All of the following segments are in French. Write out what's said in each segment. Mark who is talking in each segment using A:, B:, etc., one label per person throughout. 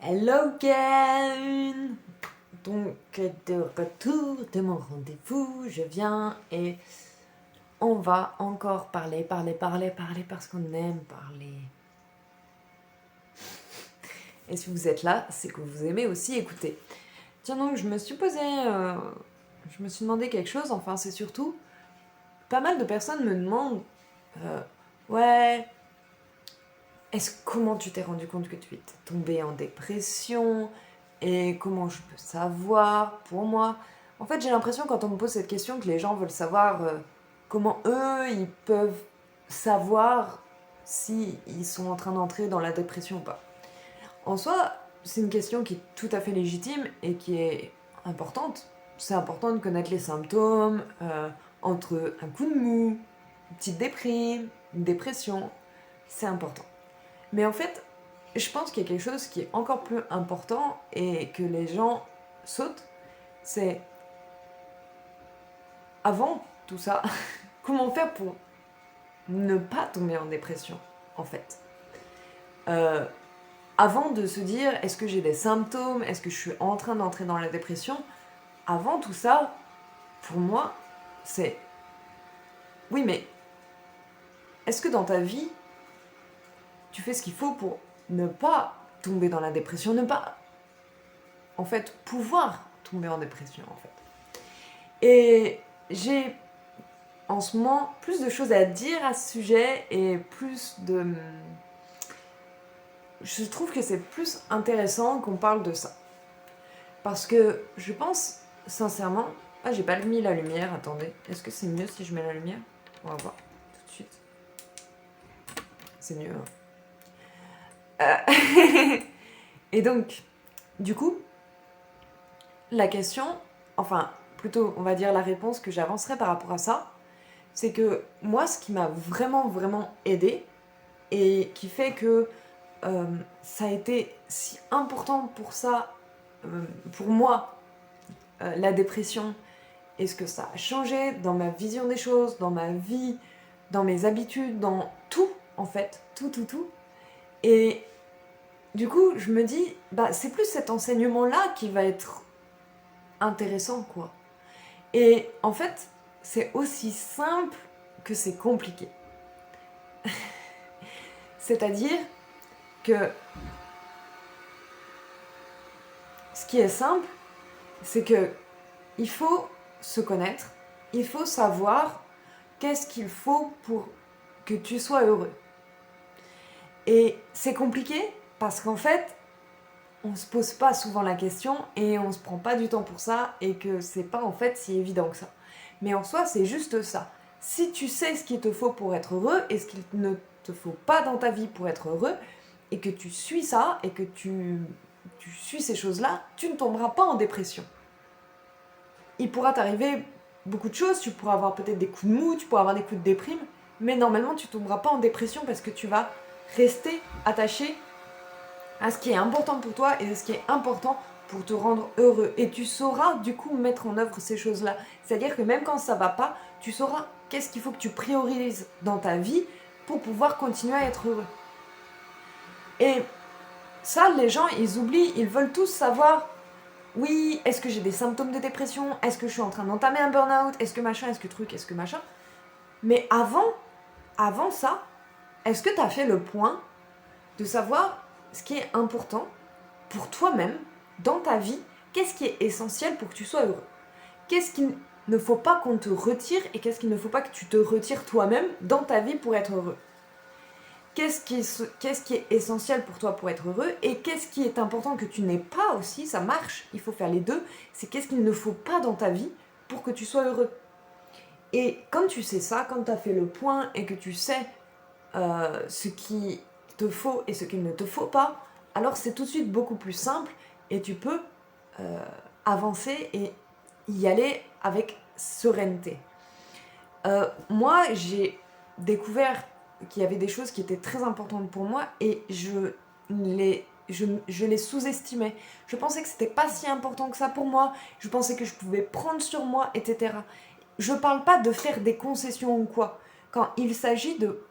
A: Hello Ken. Donc de retour de mon rendez-vous, je viens et on va encore parler parce qu'on aime parler. Et si vous êtes là, c'est que vous aimez aussi écouter. Tiens donc, je me suis demandé quelque chose, enfin c'est surtout, pas mal de personnes me demandent, ouais, comment tu t'es rendu compte que tu étais tombée en dépression et comment je peux savoir pour moi. En fait, j'ai l'impression quand on me pose cette question que les gens veulent savoir comment eux, ils peuvent savoir si ils sont en train d'entrer dans la dépression ou pas. En soi, c'est une question qui est tout à fait légitime et qui est importante. C'est important de connaître les symptômes entre un coup de mou, une petite déprime, une dépression. C'est important. Mais en fait, je pense qu'il y a quelque chose qui est encore plus important et que les gens sautent, c'est avant tout ça, comment faire pour ne pas tomber en dépression, en fait. Euh, Avant de se dire, est-ce que j'ai des symptômes, est-ce que je suis en train d'entrer dans la dépression, avant tout ça, pour moi, c'est, oui, mais est-ce que dans ta vie, tu fais ce qu'il faut pour ne pas tomber dans la dépression, ne pas, en fait, pouvoir tomber en dépression, en fait. Et j'ai en ce moment plus de choses à dire à ce sujet et plus de... Je trouve que c'est plus intéressant qu'on parle de ça. Parce que je pense sincèrement... Ah, j'ai pas mis la lumière, attendez. Est-ce que c'est mieux si je mets la lumière? On va voir tout de suite. C'est mieux, hein. Et donc, du coup, la question, enfin, plutôt, on va dire la réponse que j'avancerai par rapport à ça, c'est que moi, ce qui m'a vraiment aidé et qui fait que ça a été si important pour ça, pour moi, la dépression, et ce que ça a changé dans ma vision des choses, dans ma vie, dans mes habitudes, dans tout, en fait, tout. Et du coup, je me dis, bah, c'est plus cet enseignement-là qui va être intéressant, quoi. Et en fait, c'est aussi simple que c'est compliqué. C'est-à-dire que ce qui est simple, c'est que il faut se connaître, il faut savoir qu'est-ce qu'il faut pour que tu sois heureux. Et c'est compliqué parce qu'en fait, on se pose pas souvent la question et on se prend pas du temps pour ça et que c'est pas en fait si évident que ça. Mais en soi, c'est juste ça. Si tu sais ce qu'il te faut pour être heureux et ce qu'il ne te faut pas dans ta vie pour être heureux et que tu suis ça et que tu suis ces choses-là, tu ne tomberas pas en dépression. Il pourra t'arriver beaucoup de choses, tu pourras avoir peut-être des coups de mou, tu pourras avoir des coups de déprime, mais normalement tu tomberas pas en dépression parce que tu vas rester attaché à ce qui est important pour toi et à ce qui est important pour te rendre heureux. Et tu sauras du coup mettre en œuvre ces choses-là. C'est-à-dire que même quand ça va pas, tu sauras qu'est-ce qu'il faut que tu priorises dans ta vie pour pouvoir continuer à être heureux. Et ça, les gens, ils oublient, ils veulent tous savoir, oui, est-ce que j'ai des symptômes de dépression? Est-ce que je suis en train d'entamer un burn-out? Est-ce que machin? Est-ce que truc? Est-ce que machin? Mais avant ça, est-ce que tu as fait le point de savoir ce qui est important pour toi-même, dans ta vie, qu'est-ce qui est essentiel pour que tu sois heureux? Qu'est-ce qu'il ne faut pas qu'on te retire et qu'est-ce qu'il ne faut pas que tu te retires toi-même dans ta vie pour être heureux? Qu'est-ce qui est essentiel pour toi pour être heureux et qu'est-ce qui est important que tu n'aies pas aussi, ça marche, il faut faire les deux, c'est qu'est-ce qu'il ne faut pas dans ta vie pour que tu sois heureux. Et quand tu sais ça, quand tu as fait le point et que tu sais ce qu'il te faut et ce qu'il ne te faut pas, alors c'est tout de suite beaucoup plus simple et tu peux avancer et y aller avec sérénité. Moi, j'ai découvert qu'il y avait des choses qui étaient très importantes pour moi et je les sous-estimais. Je pensais que c'était pas si important que ça pour moi, je pensais que je pouvais prendre sur moi, etc. Je parle pas de faire des concessions ou quoi. Quand il s'agit de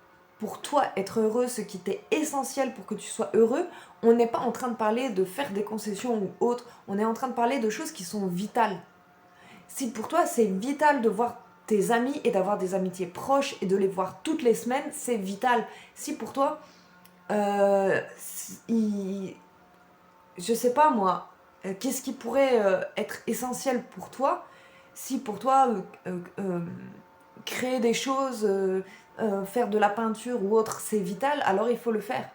A: pour toi être heureux, ce qui t'est essentiel pour que tu sois heureux, on n'est pas en train de parler de faire des concessions ou autre, on est en train de parler de choses qui sont vitales. Si pour toi c'est vital de voir tes amis et d'avoir des amitiés proches et de les voir toutes les semaines, c'est vital. Si pour toi, je sais pas moi, qu'est-ce qui pourrait être essentiel pour toi si pour toi créer des choses, faire de la peinture ou autre, c'est vital, alors il faut le faire.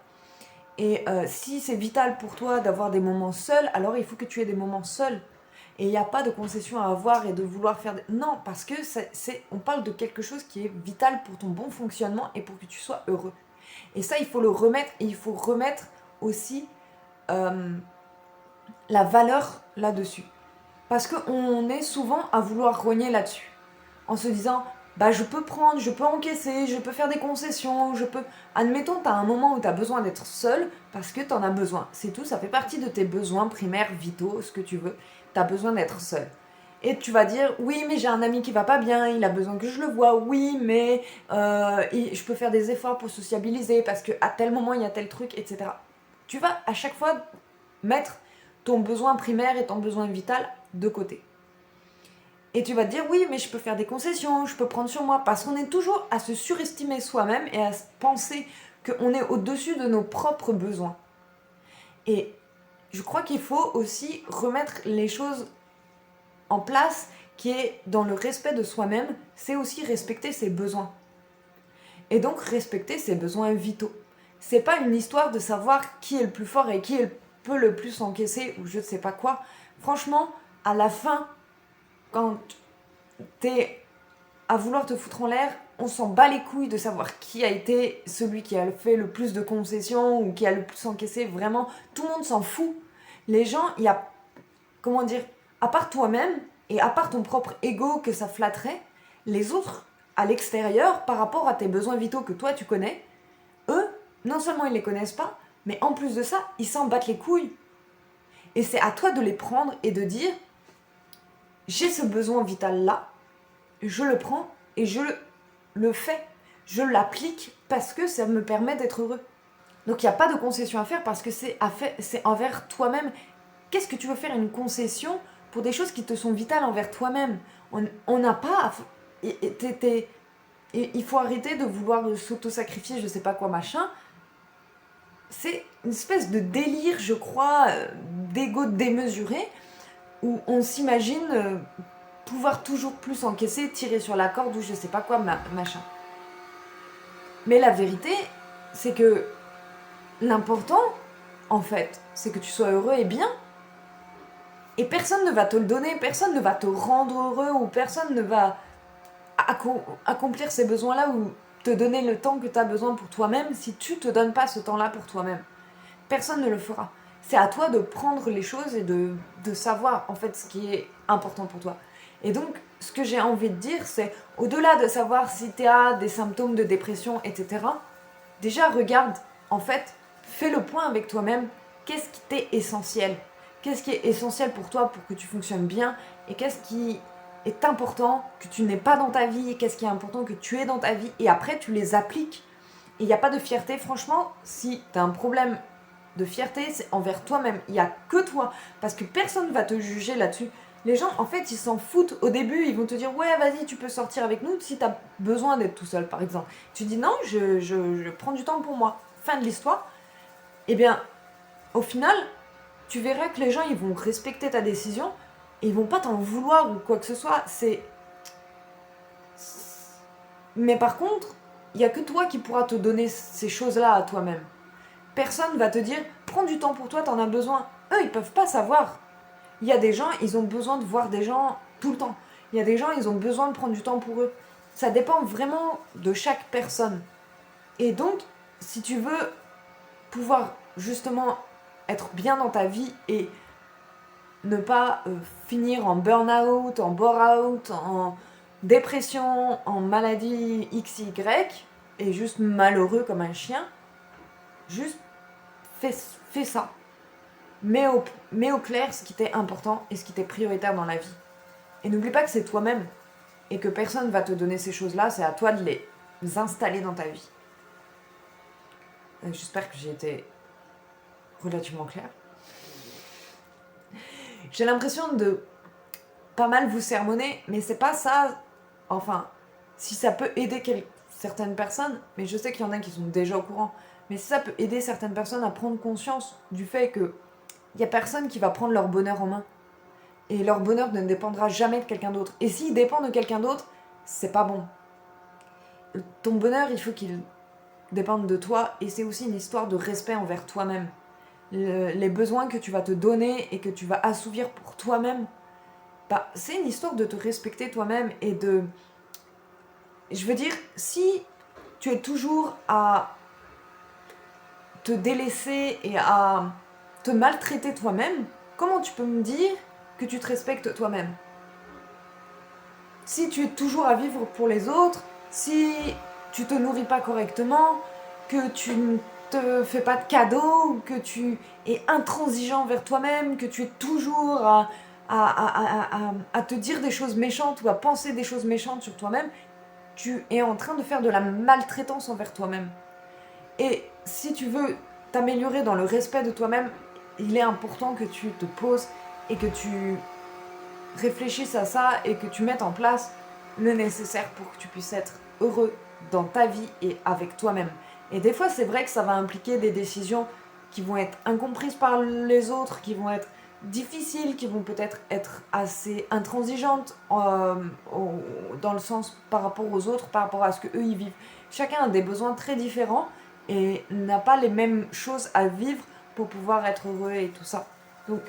A: Et si c'est vital pour toi d'avoir des moments seuls, alors il faut que tu aies des moments seuls. Et il n'y a pas de concession à avoir et de vouloir faire... Non, parce que on parle de quelque chose qui est vital pour ton bon fonctionnement et pour que tu sois heureux. Et ça, il faut le remettre. Et il faut remettre aussi la valeur là-dessus. Parce qu'on est souvent à vouloir rogner là-dessus. En se disant, bah je peux prendre, je peux encaisser, je peux faire des concessions, je peux... Admettons, t'as un moment où t'as besoin d'être seul parce que t'en as besoin. C'est tout, ça fait partie de tes besoins primaires, vitaux, ce que tu veux. T'as besoin d'être seul. Et tu vas dire, oui, mais j'ai un ami qui va pas bien, il a besoin que je le voie, oui, mais je peux faire des efforts pour sociabiliser parce qu'à tel moment, il y a tel truc, etc. Tu vas à chaque fois mettre ton besoin primaire et ton besoin vital de côté. Et tu vas te dire, oui, mais je peux faire des concessions, je peux prendre sur moi, parce qu'on est toujours à se surestimer soi-même et à penser qu'on est au-dessus de nos propres besoins. Et je crois qu'il faut aussi remettre les choses en place, qui est dans le respect de soi-même, c'est aussi respecter ses besoins. Et donc respecter ses besoins vitaux. C'est pas une histoire de savoir qui est le plus fort et qui peut le plus encaisser ou je ne sais pas quoi. Franchement, à la fin, quand t'es à vouloir te foutre en l'air, on s'en bat les couilles de savoir qui a été celui qui a fait le plus de concessions ou qui a le plus encaissé. Vraiment, tout le monde s'en fout. Les gens, il y a... Comment dire, à part toi-même et à part ton propre ego que ça flatterait, les autres à l'extérieur, par rapport à tes besoins vitaux que toi tu connais, eux, non seulement ils les connaissent pas, mais en plus de ça, ils s'en battent les couilles. Et c'est à toi de les prendre et de dire, j'ai ce besoin vital là, je le prends et je le fais. Je l'applique parce que ça me permet d'être heureux. Donc il n'y a pas de concession à faire parce que c'est envers toi-même. Qu'est-ce que tu veux faire une concession pour des choses qui te sont vitales envers toi-même? On n'a pas... il faut arrêter de vouloir s'auto-sacrifier, je sais pas quoi, machin. C'est une espèce de délire, je crois, d'ego démesuré, où on s'imagine pouvoir toujours plus encaisser, tirer sur la corde ou je sais pas quoi, machin. Mais la vérité, c'est que l'important, en fait, c'est que tu sois heureux et bien. Et personne ne va te le donner, personne ne va te rendre heureux ou personne ne va accomplir ces besoins-là ou te donner le temps que tu as besoin pour toi-même si tu te donnes pas ce temps-là pour toi-même. Personne ne le fera. C'est à toi de prendre les choses et de savoir en fait ce qui est important pour toi. Et donc, ce que j'ai envie de dire, c'est au-delà de savoir si tu as des symptômes de dépression, etc., déjà regarde, en fait, fais le point avec toi-même, qu'est-ce qui t'est essentiel? Qu'est-ce qui est essentiel pour toi pour que tu fonctionnes bien? Et qu'est-ce qui est important que tu n'aies pas dans ta vie? Et qu'est-ce qui est important que tu aies dans ta vie? Et après, tu les appliques. Et il n'y a pas de fierté. Franchement, si tu as un problème de fierté, c'est envers toi-même. Il n'y a que toi. Parce que personne ne va te juger là-dessus. Les gens, en fait, ils s'en foutent. Au début, ils vont te dire « Ouais, vas-y, tu peux sortir avec nous si tu as besoin d'être tout seul, par exemple. » Tu dis « Non, je prends du temps pour moi. » Fin de l'histoire. Eh bien, au final, tu verras que les gens, ils vont respecter ta décision et ils vont pas t'en vouloir ou quoi que ce soit. Mais par contre, il n'y a que toi qui pourras te donner ces choses-là à toi-même. Personne va te dire « Prends du temps pour toi, t'en as besoin. » Eux, ils peuvent pas savoir. Il y a des gens, ils ont besoin de voir des gens tout le temps. Il y a des gens, ils ont besoin de prendre du temps pour eux. Ça dépend vraiment de chaque personne. Et donc, si tu veux pouvoir justement être bien dans ta vie et ne pas finir en burn-out, en bore-out, en dépression, en maladie XY, et juste malheureux comme un chien, juste fais ça. Mets au clair ce qui t'est important et ce qui t'est prioritaire dans la vie. Et n'oublie pas que c'est toi-même et que personne ne va te donner ces choses-là, c'est à toi de les installer dans ta vie. J'espère que j'ai été relativement claire. J'ai l'impression de pas mal vous sermonner, mais c'est pas ça. Enfin, si ça peut aider certaines personnes, mais je sais qu'il y en a qui sont déjà au courant, mais si ça peut aider certaines personnes à prendre conscience du fait que il y a personne qui va prendre leur bonheur en main. Et leur bonheur ne dépendra jamais de quelqu'un d'autre. Et s'il dépend de quelqu'un d'autre, c'est pas bon. Ton bonheur, il faut qu'il dépende de toi, et c'est aussi une histoire de respect envers toi-même. Les besoins que tu vas te donner et que tu vas assouvir pour toi-même, bah, c'est une histoire de te respecter toi-même et de... Je veux dire, si tu es toujours à te délaisser et à te maltraiter toi-même, comment tu peux me dire que tu te respectes toi-même? Si tu es toujours à vivre pour les autres, si tu te nourris pas correctement, que tu ne te fais pas de cadeaux, que tu es intransigeant vers toi-même, que tu es toujours à te dire des choses méchantes ou à penser des choses méchantes sur toi-même, tu es en train de faire de la maltraitance envers toi-même. Et si tu veux t'améliorer dans le respect de toi-même, il est important que tu te poses et que tu réfléchisses à ça et que tu mettes en place le nécessaire pour que tu puisses être heureux dans ta vie et avec toi-même. Et des fois, c'est vrai que ça va impliquer des décisions qui vont être incomprises par les autres, qui vont être difficiles, qui vont peut-être être assez intransigeantes dans le sens par rapport aux autres, par rapport à ce qu'eux ils vivent. Chacun a des besoins très différents et n'a pas les mêmes choses à vivre pour pouvoir être heureux et tout ça. Donc,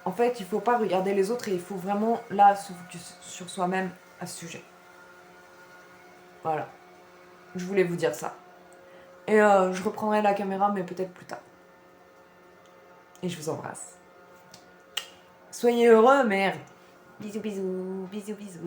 A: en fait, il ne faut pas regarder les autres et il faut vraiment, là, se focus sur soi-même à ce sujet. Voilà. Je voulais vous dire ça. Et je reprendrai la caméra, mais peut-être plus tard. Et je vous embrasse. Soyez heureux, merde. Bisous, bisous, bisous, bisous.